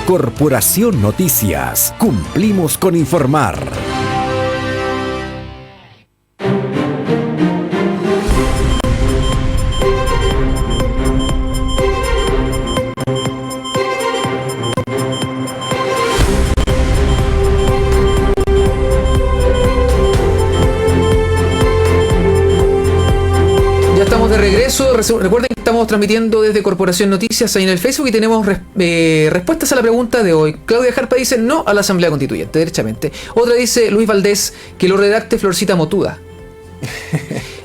Corporación Noticias. Cumplimos con informar. Recuerden que estamos transmitiendo desde Corporación Noticias ahí en el Facebook y tenemos respuestas a la pregunta de hoy. Claudia Jarpa dice no a la Asamblea Constituyente, derechamente. Otra dice Luis Valdés que lo redacte Florcita Motuda.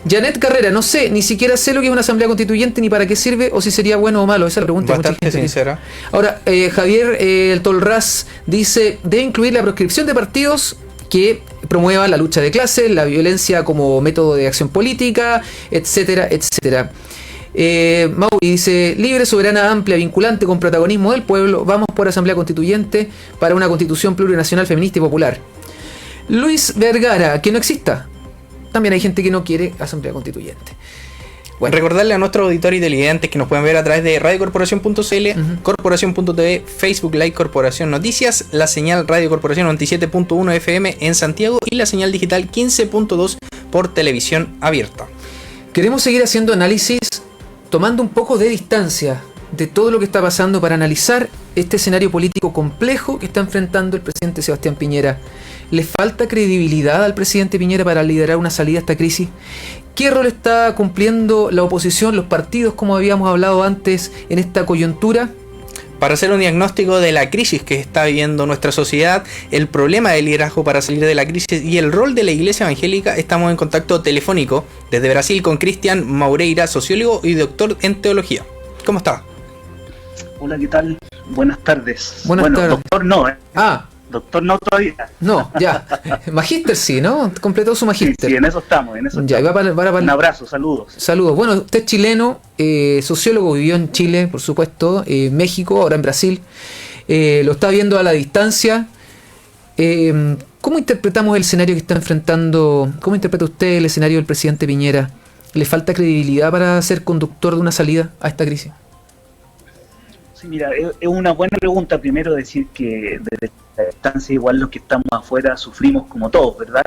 Janet Carrera, no sé, ni siquiera sé lo que es una Asamblea Constituyente ni para qué sirve o si sería bueno o malo. Esa es la pregunta. Bastante sincera. Ahora, Javier el Tolraz dice debe incluir la proscripción de partidos que promueva la lucha de clases, la violencia como método de acción política, etcétera, etcétera. Mauri dice, libre, soberana, amplia, vinculante, con protagonismo del pueblo, vamos por Asamblea Constituyente para una constitución plurinacional, feminista y popular. Luis Vergara, que no exista. También hay gente que no quiere Asamblea Constituyente. Bueno. Recordarle a nuestros auditores inteligentes que nos pueden ver a través de radiocorporación.cl, corporación.tv, Facebook Live Corporación Noticias, la señal Radio Corporación 97.1 FM en Santiago y la señal digital 15.2 por televisión abierta. Queremos seguir haciendo análisis tomando un poco de distancia de todo lo que está pasando para analizar este escenario político complejo que está enfrentando el presidente Sebastián Piñera. ¿Le falta credibilidad al presidente Piñera para liderar una salida a esta crisis? ¿Qué rol está cumpliendo la oposición, los partidos, como habíamos hablado antes, en esta coyuntura? Para hacer un diagnóstico de la crisis que está viviendo nuestra sociedad, el problema del liderazgo para salir de la crisis y el rol de la Iglesia Evangélica, estamos en contacto telefónico desde Brasil con Cristian Maureira, sociólogo y doctor en teología. ¿Cómo está? Hola, ¿qué tal? Buenas tardes. Buenas tardes. Doctor no, Ah. Doctor no todavía. No, ya. Magíster sí, ¿no? Completó su magíster. Sí, en eso estamos. Ya, y va para un abrazo, saludos. Saludos. Bueno, usted es chileno, sociólogo, vivió en Chile, por supuesto, México, ahora en Brasil. Lo está viendo a la distancia. ¿Cómo interpretamos el escenario que está enfrentando? ¿Cómo interpreta usted el escenario del presidente Piñera? ¿Le falta credibilidad para ser conductor de una salida a esta crisis? Sí, mira, es una buena pregunta. Primero decir que desde la distancia igual los que estamos afuera sufrimos como todos, ¿verdad?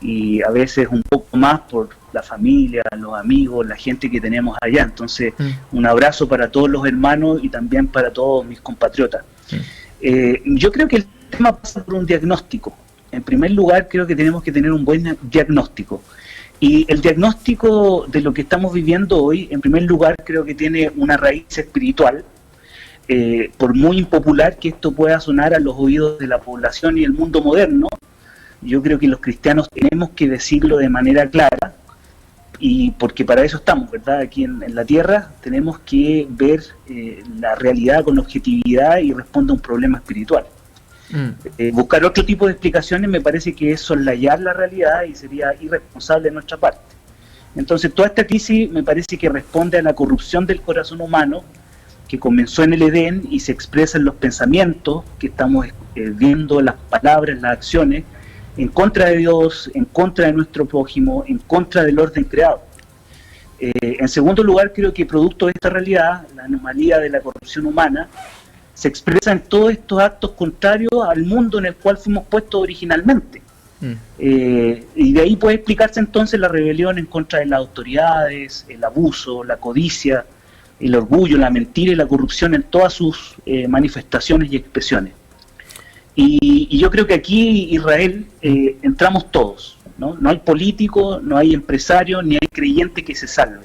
Y a veces un poco más por la familia, los amigos, la gente que tenemos allá. Entonces, un abrazo para todos los hermanos y también para todos mis compatriotas. Yo creo que el tema pasa por un diagnóstico. En primer lugar, creo que tenemos que tener un buen diagnóstico. Y el diagnóstico de lo que estamos viviendo hoy, en primer lugar, creo que tiene una raíz espiritual. Por muy impopular que esto pueda sonar a los oídos de la población y el mundo moderno, yo creo que los cristianos tenemos que decirlo de manera clara, y porque para eso estamos, ¿verdad? Aquí en la tierra tenemos que ver la realidad con objetividad y responder a un problema espiritual. Buscar otro tipo de explicaciones me parece que es soslayar la realidad y sería irresponsable de nuestra parte. Entonces toda esta crisis me parece que responde a la corrupción del corazón humano, que comenzó en el Edén y se expresa en los pensamientos que estamos viendo, las palabras, las acciones, en contra de Dios, en contra de nuestro prójimo, en contra del orden creado. En segundo lugar, creo que producto de esta realidad, la anomalía de la corrupción humana, se expresa en todos estos actos contrarios al mundo en el cual fuimos puestos originalmente. Y de ahí puede explicarse entonces la rebelión en contra de las autoridades, el abuso, la codicia, el orgullo, la mentira y la corrupción en todas sus manifestaciones y expresiones. Y yo creo que aquí, Israel, entramos todos, ¿no? No hay político, no hay empresario, ni hay creyente que se salve.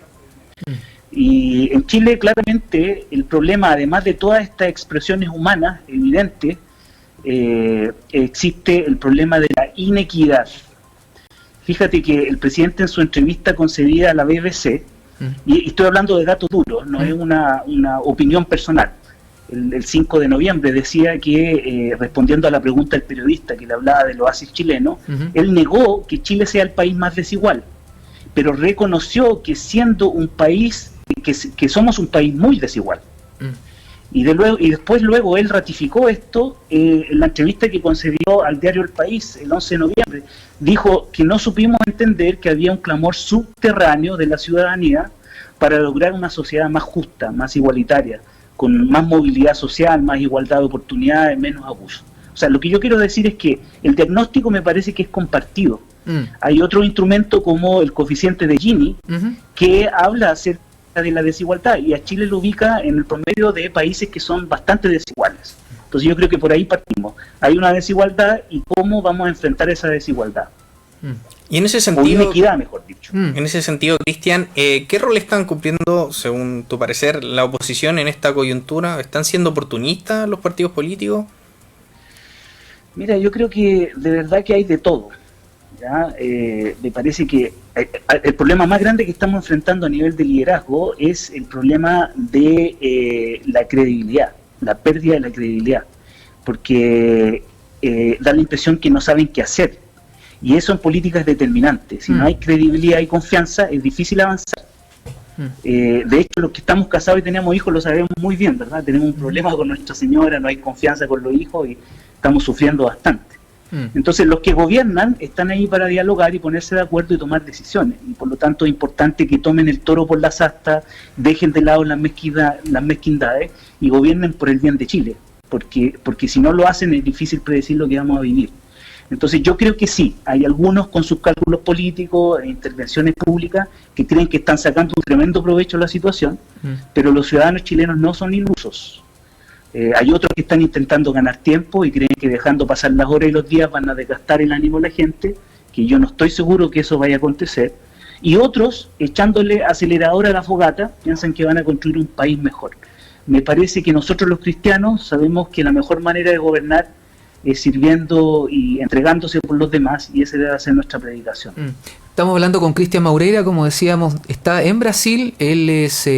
Y en Chile, claramente, el problema, además de todas estas expresiones humanas evidentes, existe el problema de la inequidad. Fíjate que el presidente en su entrevista concedida a la BBC, y estoy hablando de datos duros, no es una opinión personal, el 5 de noviembre decía que, respondiendo a la pregunta del periodista que le hablaba del oasis chileno, él negó que Chile sea el país más desigual, pero reconoció que siendo un país, que somos un país muy desigual. Y después él ratificó esto en la entrevista que concedió al diario El País el 11 de noviembre. Dijo que no supimos entender que había un clamor subterráneo de la ciudadanía para lograr una sociedad más justa, más igualitaria, con más movilidad social, más igualdad de oportunidades, menos abuso. O sea, lo que yo quiero decir es que el diagnóstico me parece que es compartido. Hay otro instrumento como el coeficiente de Gini, que habla acerca de la desigualdad, y a Chile lo ubica en el promedio de países que son bastante desiguales. Entonces yo creo que por ahí partimos. Hay una desigualdad y cómo vamos a enfrentar esa desigualdad. Y en ese O sentido, inequidad, mejor dicho. en ese sentido, Cristian, ¿qué rol están cumpliendo, según tu parecer, la oposición en esta coyuntura? ¿Están siendo oportunistas los partidos políticos? Mira, yo creo que de verdad que hay de todo. ¿Ya? Me parece que el problema más grande que estamos enfrentando a nivel de liderazgo es el problema de la credibilidad, la pérdida de la credibilidad, porque da la impresión que no saben qué hacer, y eso en política es determinante. Si no hay credibilidad y confianza, es difícil avanzar. De hecho, los que estamos casados y tenemos hijos lo sabemos muy bien, ¿verdad? Tenemos un problema con nuestra señora, no hay confianza con los hijos y estamos sufriendo bastante. Entonces los que gobiernan están ahí para dialogar y ponerse de acuerdo y tomar decisiones, y por lo tanto es importante que tomen el toro por las astas, dejen de lado las mezquindades y gobiernen por el bien de Chile, porque si no lo hacen es difícil predecir lo que vamos a vivir. Entonces yo creo que sí, hay algunos con sus cálculos políticos e intervenciones públicas que creen que están sacando un tremendo provecho de la situación, pero los ciudadanos chilenos no son ilusos. Hay otros que están intentando ganar tiempo y creen que dejando pasar las horas y los días van a desgastar el ánimo de la gente, que yo no estoy seguro que eso vaya a acontecer. Y otros, echándole acelerador a la fogata, piensan que van a construir un país mejor. Me parece que nosotros los cristianos sabemos que la mejor manera de gobernar es sirviendo y entregándose por los demás, y esa debe ser nuestra predicación. Estamos hablando con Cristian Maureira, como decíamos, está en Brasil, él es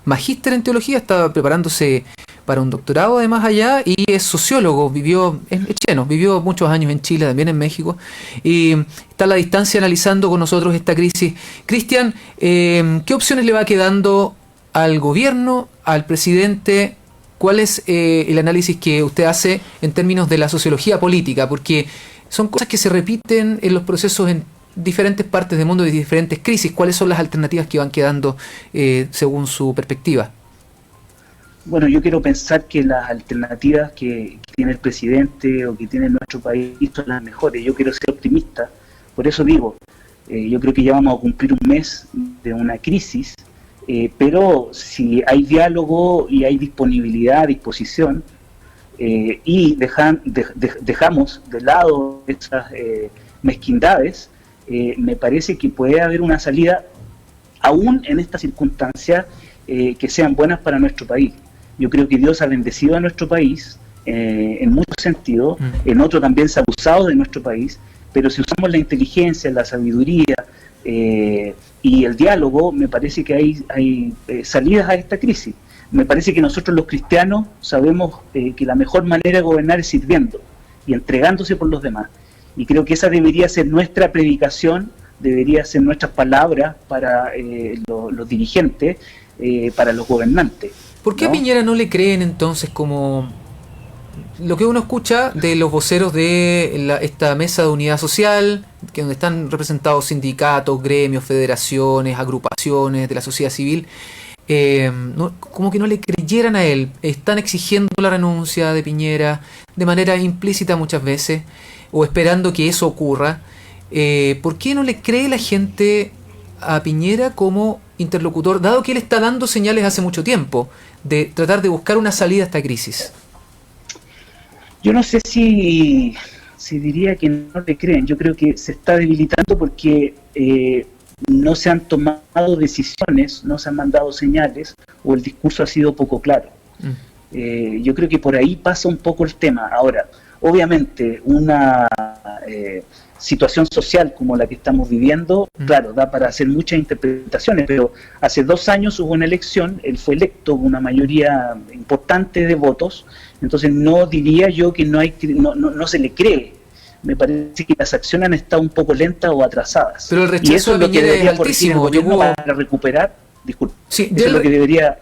magíster en teología, está preparándose para un doctorado además allá, y es sociólogo, es chileno, vivió muchos años en Chile, también en México, y está a la distancia analizando con nosotros esta crisis. Cristian, ¿qué opciones le va quedando al gobierno, al presidente? ¿Cuál es el análisis que usted hace en términos de la sociología política? Porque son cosas que se repiten en los procesos en diferentes partes del mundo de diferentes crisis. ¿Cuáles son las alternativas que van quedando según su perspectiva? Bueno, yo quiero pensar que las alternativas que tiene el presidente o que tiene nuestro país son las mejores. Yo quiero ser optimista, por eso digo, yo creo que ya vamos a cumplir un mes de una crisis, pero si hay diálogo y hay disponibilidad, disposición, y dejamos de lado esas mezquindades, me parece que puede haber una salida, aún en estas circunstancias, que sean buenas para nuestro país. Yo creo que Dios ha bendecido a nuestro país en muchos sentidos, en otros también se ha abusado de nuestro país, pero si usamos la inteligencia, la sabiduría y el diálogo, me parece que hay salidas a esta crisis. Me parece que nosotros los cristianos sabemos que la mejor manera de gobernar es sirviendo y entregándose por los demás. Y creo que esa debería ser nuestra predicación, debería ser nuestras palabras para los dirigentes, para los gobernantes. ¿Por qué a Piñera no le creen entonces, como lo que uno escucha de los voceros de esta mesa de unidad social, que donde están representados sindicatos, gremios, federaciones, agrupaciones de la sociedad civil, como que no le creyeran a él? Están exigiendo la renuncia de Piñera de manera implícita muchas veces, o esperando que eso ocurra. ¿Por qué no le cree la gente a Piñera como interlocutor, dado que él está dando señales hace mucho tiempo de tratar de buscar una salida a esta crisis? Yo no sé si diría que no le creen. Yo creo que se está debilitando porque no se han tomado decisiones, no se han mandado señales, o el discurso ha sido poco claro. Yo creo que por ahí pasa un poco el tema. Ahora, obviamente, una situación social como la que estamos viviendo, claro, da para hacer muchas interpretaciones, pero hace 2 años hubo una elección, él fue electo con una mayoría importante de votos, entonces no diría yo que no se le cree. Me parece que las acciones han estado un poco lentas o atrasadas. Pero el rechazo y eso es lo que debería altísimo, el gobierno para recuperar, disculpe, sí, eso es lo que debería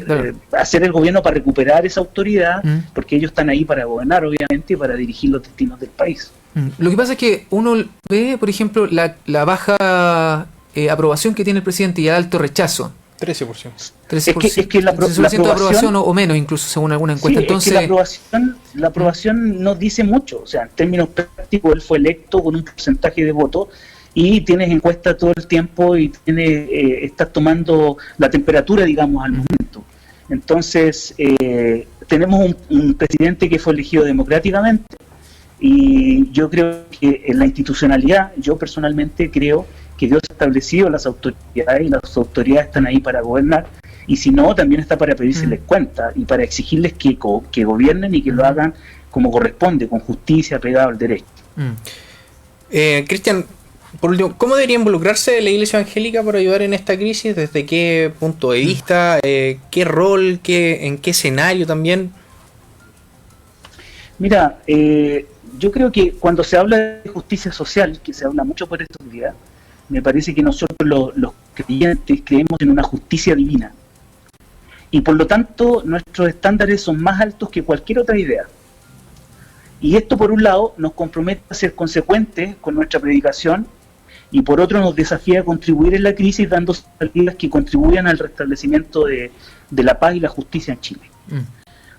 claro, hacer el gobierno para recuperar esa autoridad, porque ellos están ahí para gobernar, obviamente, y para dirigir los destinos del país. Lo que pasa es que uno ve, por ejemplo, la baja aprobación que tiene el presidente y el alto rechazo. 13%. 13%. Es que la 13% de aprobación o menos, incluso según alguna encuesta. Sí, Entonces, es que la aprobación no dice mucho. O sea, en términos prácticos, él fue electo con un porcentaje de votos y tienes encuestas todo el tiempo y estás tomando la temperatura, digamos, al momento. Entonces, tenemos un presidente que fue elegido democráticamente y yo creo que en la institucionalidad, yo personalmente creo que Dios ha establecido las autoridades y las autoridades están ahí para gobernar, y si no, también está para pedírseles cuenta y para exigirles que gobiernen y que lo hagan como corresponde, con justicia, pegado al derecho. Cristian, por último, ¿cómo debería involucrarse la Iglesia Evangélica para ayudar en esta crisis? ¿Desde qué punto de vista? ¿Qué rol? ¿En qué escenario también? Mira, yo creo que cuando se habla de justicia social, que se habla mucho por estos días, me parece que nosotros los creyentes creemos en una justicia divina. Y por lo tanto, nuestros estándares son más altos que cualquier otra idea. Y esto, por un lado, nos compromete a ser consecuentes con nuestra predicación, y por otro nos desafía a contribuir en la crisis dando salidas que contribuyan al restablecimiento de la paz y la justicia en Chile.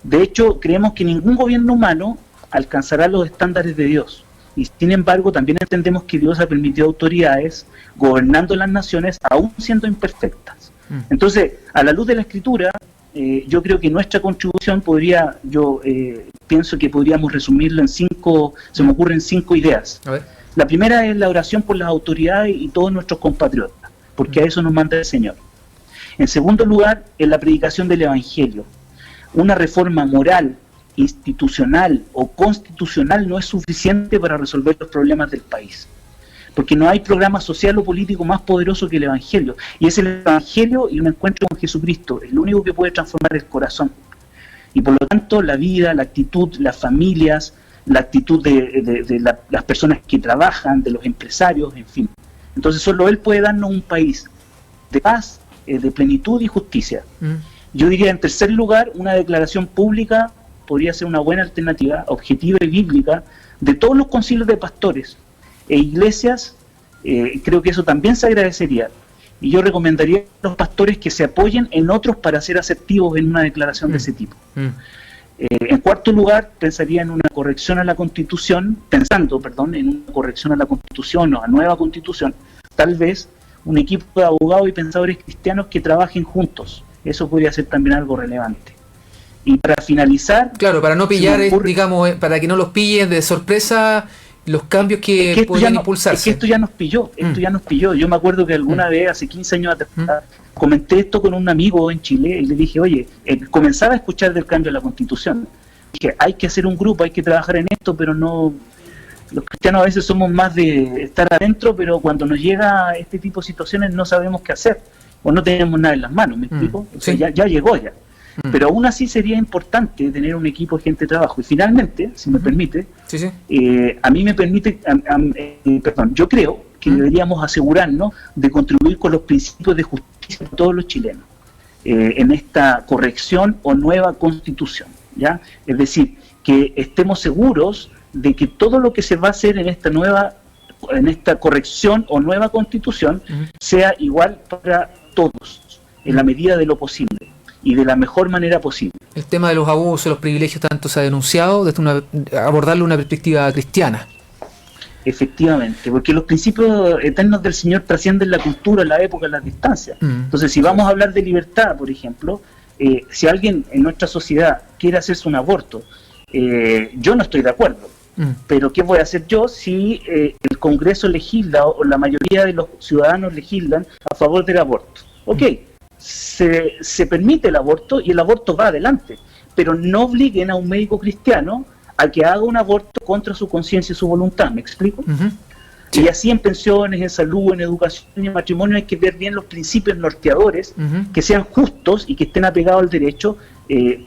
De hecho, creemos que ningún gobierno humano alcanzará los estándares de Dios. Y sin embargo, también entendemos que Dios ha permitido autoridades gobernando las naciones aún siendo imperfectas. Entonces, a la luz de la Escritura, yo creo que nuestra contribución pienso que podríamos resumirlo en 5, se me ocurren 5 ideas. a ver. La primera es la oración por las autoridades y todos nuestros compatriotas, porque a eso nos manda el Señor. En segundo lugar, es la predicación del Evangelio. Una reforma moral, institucional o constitucional no es suficiente para resolver los problemas del país, porque no hay programa social o político más poderoso que el Evangelio, y es el Evangelio y un encuentro con Jesucristo, es lo único que puede transformar el corazón. Y por lo tanto, la vida, la actitud, las familias, la actitud de las personas que trabajan, de los empresarios, en fin. Entonces solo Él puede darnos un país de paz, de plenitud y justicia. Yo diría, en tercer lugar, una declaración pública podría ser una buena alternativa, objetiva y bíblica, de todos los concilios de pastores e iglesias. Creo que eso también se agradecería. Y yo recomendaría a los pastores que se apoyen en otros para ser asertivos en una declaración de ese tipo. En cuarto lugar, pensaría en una corrección a la Constitución, en una corrección a la Constitución o a nueva Constitución, tal vez un equipo de abogados y pensadores cristianos que trabajen juntos. Eso podría ser también algo relevante. Y para finalizar... Claro, para no pillar, digamos, para que no los pillen de sorpresa los cambios que podrían impulsarse. Es que esto ya nos pilló, Yo me acuerdo que alguna vez, hace 15 años atrás, comenté esto con un amigo en Chile y le dije, oye, comenzaba a escuchar del cambio de la Constitución. Dije, hay que hacer un grupo, hay que trabajar en esto, pero no... Los cristianos a veces somos más de estar adentro, pero cuando nos llega este tipo de situaciones no sabemos qué hacer, o no tenemos nada en las manos, ¿me explico? O sea, ya llegó ya. Pero aún así sería importante tener un equipo de gente de trabajo. Y finalmente, si me permite, yo creo que deberíamos asegurarnos de contribuir con los principios de justicia de todos los chilenos en esta corrección o nueva constitución, ¿ya? Es decir, que estemos seguros de que todo lo que se va a hacer en esta corrección o nueva constitución sea igual para todos, en la medida de lo posible y de la mejor manera posible. El tema de los abusos, los privilegios, tanto se ha denunciado desde abordarlo una perspectiva cristiana. Efectivamente, porque los principios eternos del Señor trascienden la cultura, la época, las distancias. Entonces, si vamos a hablar de libertad, por ejemplo, si alguien en nuestra sociedad quiere hacerse un aborto, yo no estoy de acuerdo. Pero ¿qué voy a hacer yo si el Congreso legisla o la mayoría de los ciudadanos legislan a favor del aborto? Ok, se permite el aborto y el aborto va adelante, pero no obliguen a un médico cristiano a que haga un aborto contra su conciencia y su voluntad, ¿me explico? Y así en pensiones, en salud, en educación y en matrimonio hay que ver bien los principios norteadores, que sean justos y que estén apegados al derecho,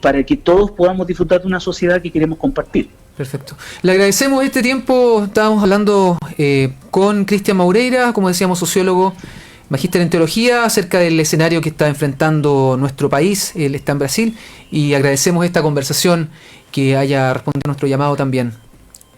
para que todos podamos disfrutar de una sociedad que queremos compartir. Perfecto. Le agradecemos este tiempo. Estábamos hablando con Cristian Maureira, como decíamos, sociólogo, magíster en teología, acerca del escenario que está enfrentando nuestro país. Él está en Brasil y agradecemos esta conversación, que haya respondido a nuestro llamado también.